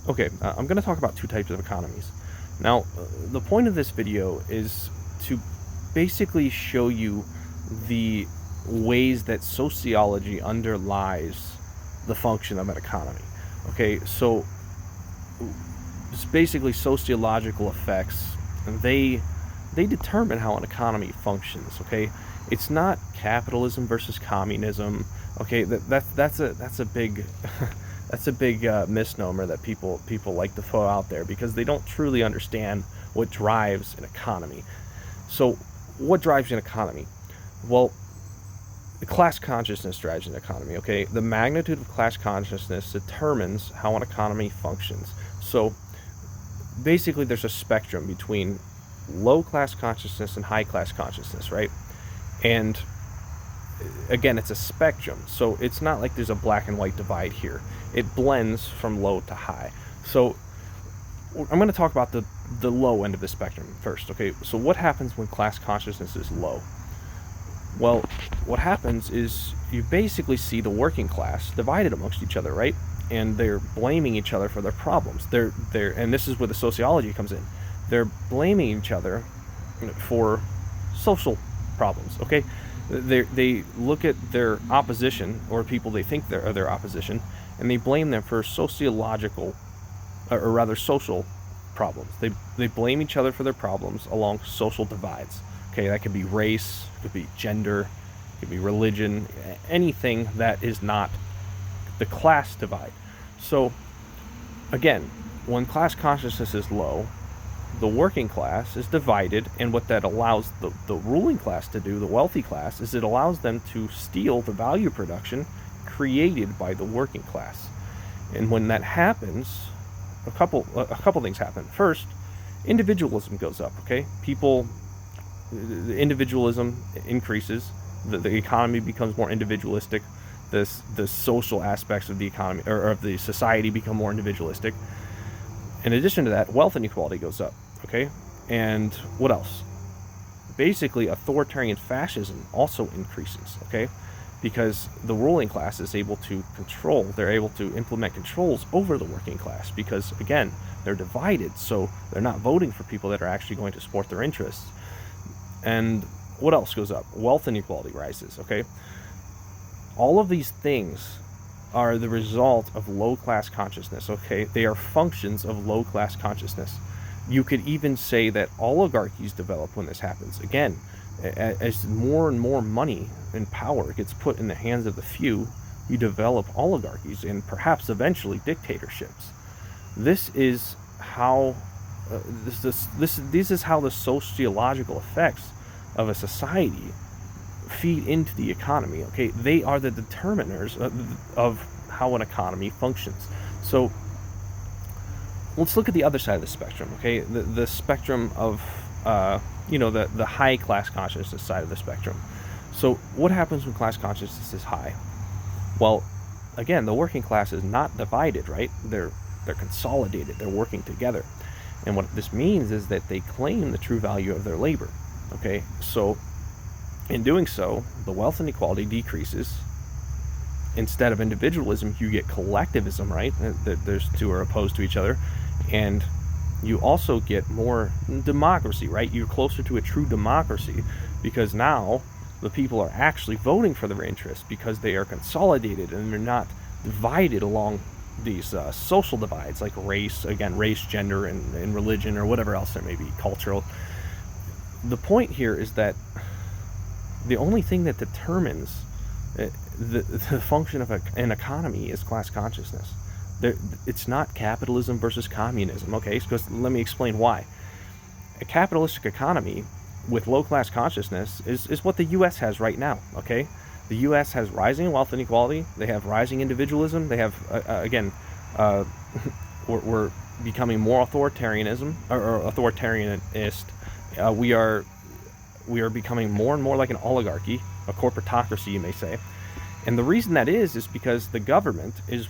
Okay, I'm going to talk about two types of economies. Now, the point of this video is to basically show you the ways that sociology underlies the function of an economy. Okay, so it's basically sociological effects. They determine how an economy functions. Okay, it's not capitalism versus communism. Okay, that's a big that's a big misnomer that people like to throw out there because they don't truly understand what drives an economy. So, what drives an economy? Well, the class consciousness drives an economy. Okay, the magnitude of class consciousness determines how an economy functions. So, basically, there's a spectrum between low class consciousness and high class consciousness, right? And again, it's a spectrum, so it's not like there's a black and white divide here. It blends from low to high. So I'm going to talk about the low end of the spectrum first. Okay, so what happens when class consciousness is low? Well, what happens is you basically see the working class divided amongst each other, right? And they're blaming each other for their problems. And this is where the sociology comes in. They're blaming each other for social problems. Okay, they look at their opposition or people they think are their opposition, and they blame them for sociological, or rather social problems. They blame each other for their problems along social divides. Okay, that could be race, it could be gender, it could be religion, anything that is not the class divide. So again, when class consciousness is low, the working class is divided, and what that allows the ruling class to do, the wealthy class, is it allows them to steal the value production created by the working class. And when that happens, a couple things happen. First, individualism goes up. Okay, the individualism increases, the economy becomes more individualistic, the social aspects of the economy or of the society become more individualistic. In addition to that, wealth inequality goes up. Okay, and what else? Basically, authoritarian fascism also increases. Okay, because the ruling class is able to control, they're able to implement controls over the working class because, again, they're divided, so they're not voting for people that are actually going to support their interests. And what else goes up? Wealth inequality rises. Okay, all of these things are the result of low class consciousness. Okay, they are functions of low class consciousness. You could even say that oligarchies develop when this happens. Again, as more and more money and power gets put in the hands of the few, you develop oligarchies and perhaps eventually dictatorships. This is how this is how the sociological effects of a society feed into the economy. Okay, they are the determiners of how an economy functions. So let's look at the other side of the spectrum. Okay, the spectrum of the high class consciousness side of the spectrum. So what happens when class consciousness is high? Well, again, the working class is not divided, right? They're consolidated. They're working together. And what this means is that they claim the true value of their labor. Okay, so in doing so, the wealth inequality decreases. Instead of individualism, you get collectivism, right? There's two are opposed to each other. And you also get more democracy, right? You're closer to a true democracy because now the people are actually voting for their interests because they are consolidated and they're not divided along these social divides like race, gender, and religion, or whatever else there may be, cultural. The point here is that the only thing that determines the function of an economy is class consciousness. It's not capitalism versus communism, okay? Because let me explain why. A capitalistic economy with low class consciousness is what the U.S. has right now, okay? The U.S. has rising wealth inequality. They have rising individualism. They have, we're becoming more authoritarianism or authoritarianist. We are becoming more and more like an oligarchy, a corporatocracy, you may say. And the reason that is because the government is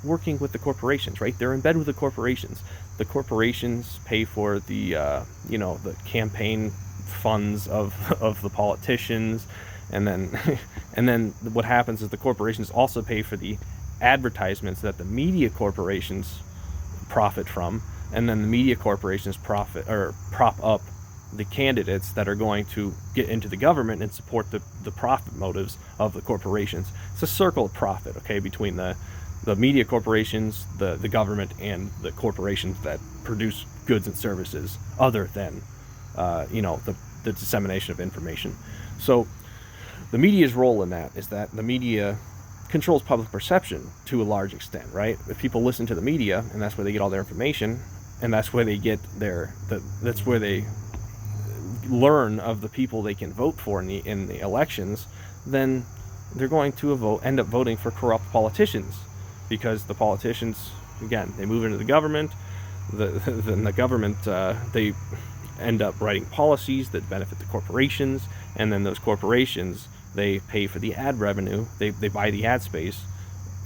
working with the corporations, right? They're in bed with the corporations. The corporations pay for the the campaign funds of the politicians, and then what happens is the corporations also pay for the advertisements that the media corporations profit from, and then the media corporations profit or prop up the candidates that are going to get into the government and support the profit motives of the corporations. It's a circle of profit, okay, between the media corporations, the government, and the corporations that produce goods and services other than, the dissemination of information. So the media's role in that is that the media controls public perception to a large extent, right? If people listen to the media, and that's where they get all their information, and that's where they get that's where they learn of the people they can vote for in the elections, then they're going to end up voting for corrupt politicians, because the politicians, again, they move into the government, the government, they end up writing policies that benefit the corporations, and then those corporations, they pay for the ad revenue, they buy the ad space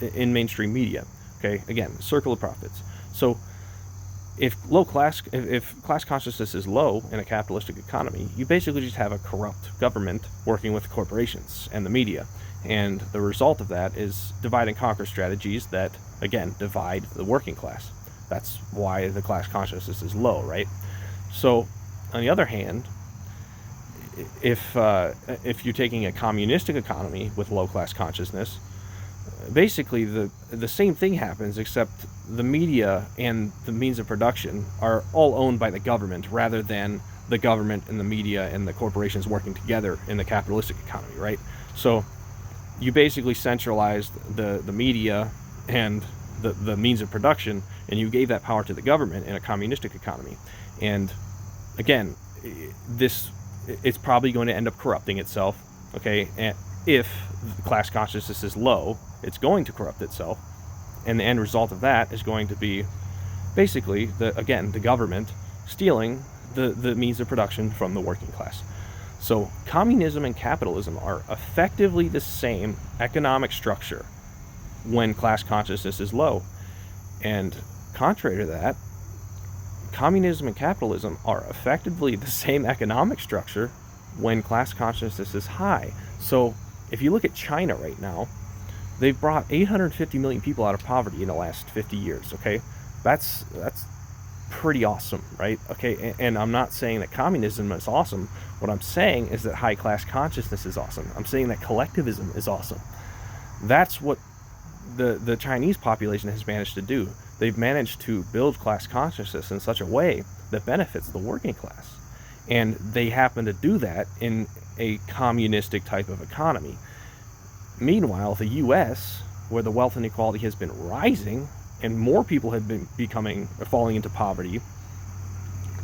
in mainstream media. Okay, again, circle of profits. So if class consciousness is low in a capitalistic economy, you basically just have a corrupt government working with corporations and the media. And the result of that is divide and conquer strategies that, again, divide the working class. That's why the class consciousness is low, right? So, on the other hand, if you're taking a communistic economy with low class consciousness, basically the same thing happens, except the media and the means of production are all owned by the government, rather than the government and the media and the corporations working together in the capitalistic economy, right? So you basically centralized the media and the means of production, and you gave that power to the government in a communistic economy. And again, it's probably going to end up corrupting itself, okay? And if class consciousness is low, it's going to corrupt itself, and the end result of that is going to be basically the government stealing the means of production from the working class. So communism and capitalism are effectively the same economic structure when class consciousness is low. And contrary to that, communism and capitalism are effectively the same economic structure when class consciousness is high. So if you look at China right now, they've brought 850 million people out of poverty in the last 50 years, okay? That's pretty awesome, right? Okay, and I'm not saying that communism is awesome. What I'm saying is that high class consciousness is awesome. I'm saying that collectivism is awesome. That's what the Chinese population has managed to do. They've managed to build class consciousness in such a way that benefits the working class. And they happen to do that in a communistic type of economy. Meanwhile, the US, where the wealth inequality has been rising and more people have been falling into poverty,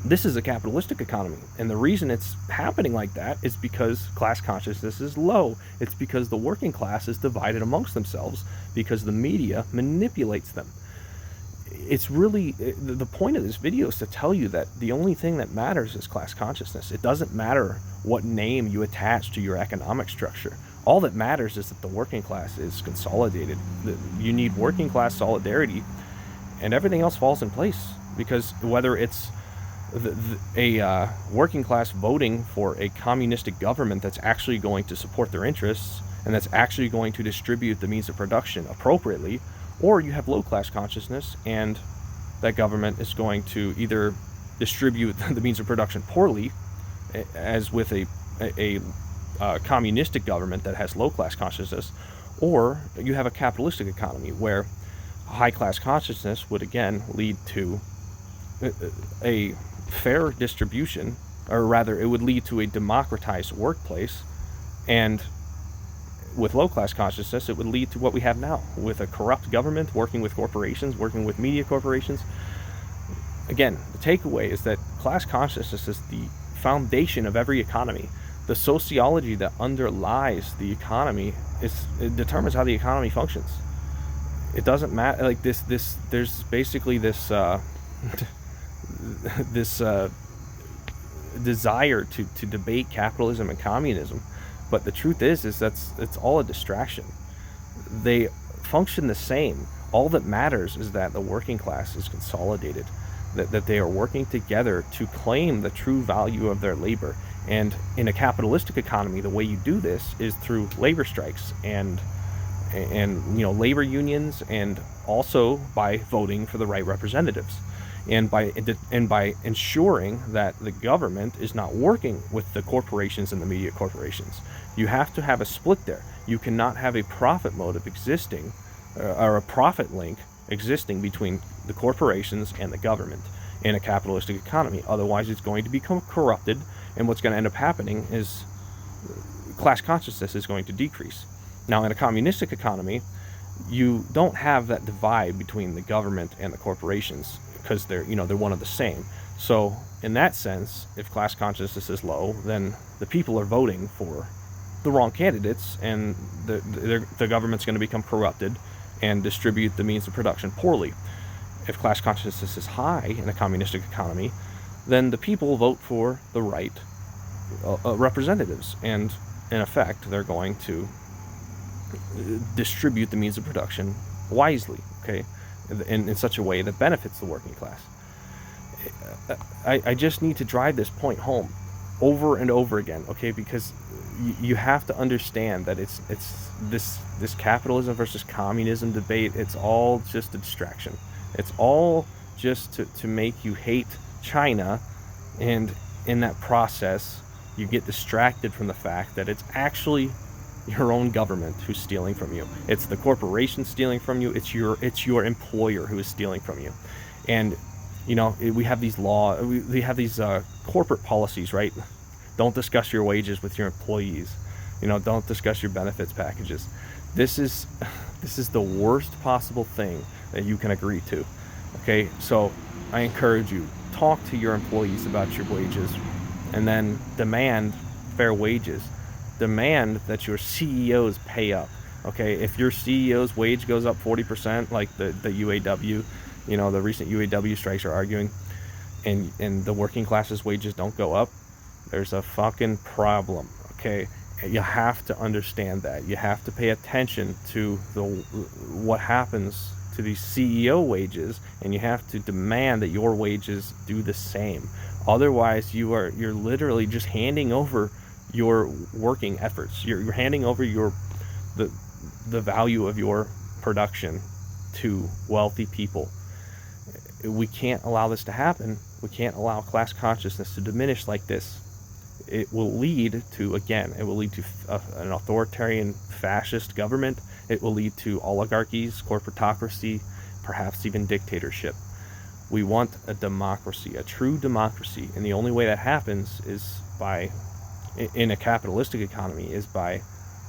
this is a capitalistic economy. And the reason it's happening like that is because class consciousness is low. It's because the working class is divided amongst themselves, because the media manipulates them. It's really, the point of this video is to tell you that the only thing that matters is class consciousness. It doesn't matter what name you attach to your economic structure. All that matters is that the working class is consolidated. You need working class solidarity, and everything else falls in place. Because whether it's a working class voting for a communistic government that's actually going to support their interests and that's actually going to distribute the means of production appropriately, or you have low class consciousness and that government is going to either distribute the means of production poorly, as with a communistic government that has low class consciousness, or you have a capitalistic economy where high class consciousness would again lead to a fair distribution, or rather it would lead to a democratized workplace, and with low class consciousness it would lead to what we have now, with a corrupt government working with corporations, working with media corporations. Again, the takeaway is that class consciousness is the foundation of every economy. The sociology that underlies the economy it determines how the economy functions. It doesn't matter, like there's basically this desire to debate capitalism and communism, but the truth is it's all a distraction. They function the same. All that matters is that the working class is consolidated, that they are working together to claim the true value of their labor. And in a capitalistic economy, the way you do this is through labor strikes and and labor unions, and also by voting for the right representatives, and by ensuring that the government is not working with the corporations and the media corporations. You have to have a split there. You cannot have a profit motive existing, or a profit link existing between the corporations and the government in a capitalistic economy. Otherwise, it's going to become corrupted, and what's going to end up happening is class consciousness is going to decrease. Now, in a communistic economy, you don't have that divide between the government and the corporations, because they're one of the same. So in that sense, if class consciousness is low, then the people are voting for the wrong candidates, and the government's going to become corrupted and distribute the means of production poorly. If class consciousness is high in a communistic economy, then the people vote for the right representatives, and in effect, they're going to distribute the means of production wisely, okay, in such a way that benefits the working class. I just need to drive this point home over and over again, okay, because you have to understand that it's this capitalism versus communism debate. It's all just a distraction. It's all just to make you hate China, and in that process you get distracted from the fact that it's actually your own government who's stealing from you. It's the corporation stealing from you. It's your employer who is stealing from you. And we have these we have these corporate policies, right? Don't discuss your wages with your employees. Don't discuss your benefits packages. This is the worst possible thing that you can agree to. Okay, so I encourage you, talk to your employees about your wages, and then demand fair wages. Demand that your CEOs pay up. Okay, if your CEO's wage goes up 40%, like the UAW, the recent UAW strikes are arguing, and the working class's wages don't go up, there's a fucking problem. Okay, you have to understand that. You have to pay attention to what happens to these CEO wages, and you have to demand that your wages do the same. Otherwise, you're literally just handing over your working efforts. You're handing over the value of your production to wealthy people. We can't allow this to happen. We can't allow class consciousness to diminish like this. It will lead to an authoritarian fascist government. It will lead to oligarchies, corporatocracy, perhaps even dictatorship. We want a democracy, a true democracy, and the only way that happens is in a capitalistic economy, is by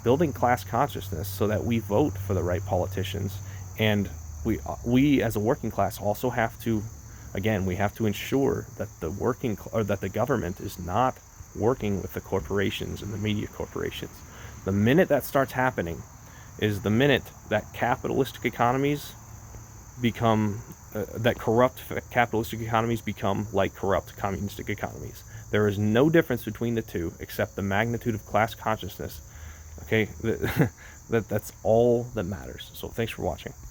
building class consciousness so that we vote for the right politicians. And we as a working class also have to, again, we have to ensure that the government is not working with the corporations and the media corporations. The minute that starts happening is the minute that capitalistic economies become that corrupt capitalistic economies become like corrupt communistic economies. There is no difference between the two except the magnitude of class consciousness. Okay, that's all that matters. So thanks for watching.